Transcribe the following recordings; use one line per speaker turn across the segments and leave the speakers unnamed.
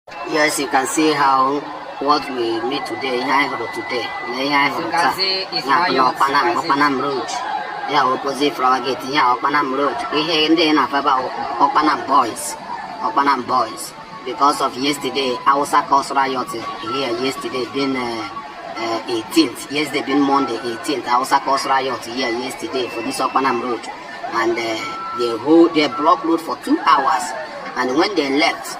Yes, you can see how what we meet today, today.
You can see it's how you
Opanam Road. Yeah, opposite Flower Gate. Yeah, Opanam Road. We hear in the Opanam Boys. Because of yesterday, Hausa cause riot here yesterday been 18th. Yesterday been Monday 18th. Hausa cause riot here yesterday for this Opanam Road. And they blocked road for 2 hours. And when they left,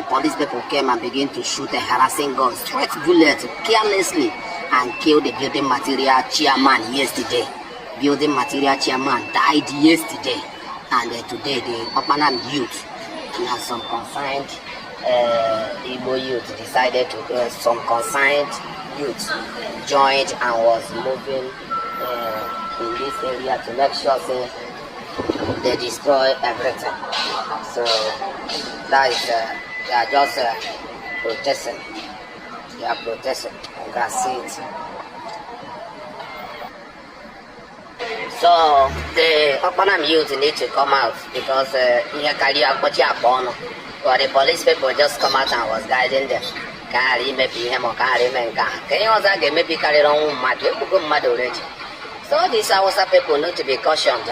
police people came and began to shoot a harassing gun, straight bullets carelessly, and killed the building material chairman yesterday. Building material chairman died yesterday, and today the Opanam youth and some consigned Igbo youth decided to some consigned youth joined and was moving in this area to make sure they destroy everything. So that is they are just protesting. They are protesting. You can see it. So the Opanam youth need to come out because but the police people just come out and was guiding them. Carry maybe him or carry men can. Can you also get maybe carry on mad? Already. So these Hausa people need to be cautioned.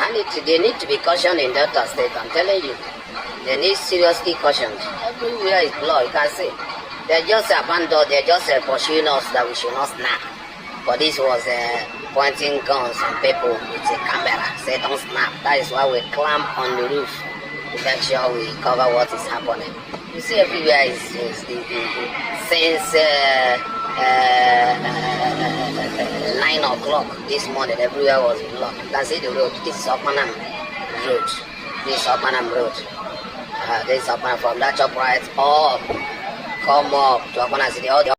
They need to be cautioned in Delta State. I'm telling you. They need seriously cautioned. Everywhere is blood, you can see. They just abandoned, they just pursuing us that we should not snap. But this was pointing guns on people with a camera. Say don't snap. That is why we clamp on the roof to make sure we cover what is happening. You see everywhere is since 9 o'clock this morning, everywhere was blocked. You can see the road. This is Opanam Road. This is Opanam Road. This is Opanam from that top right up, come up to Opanam City.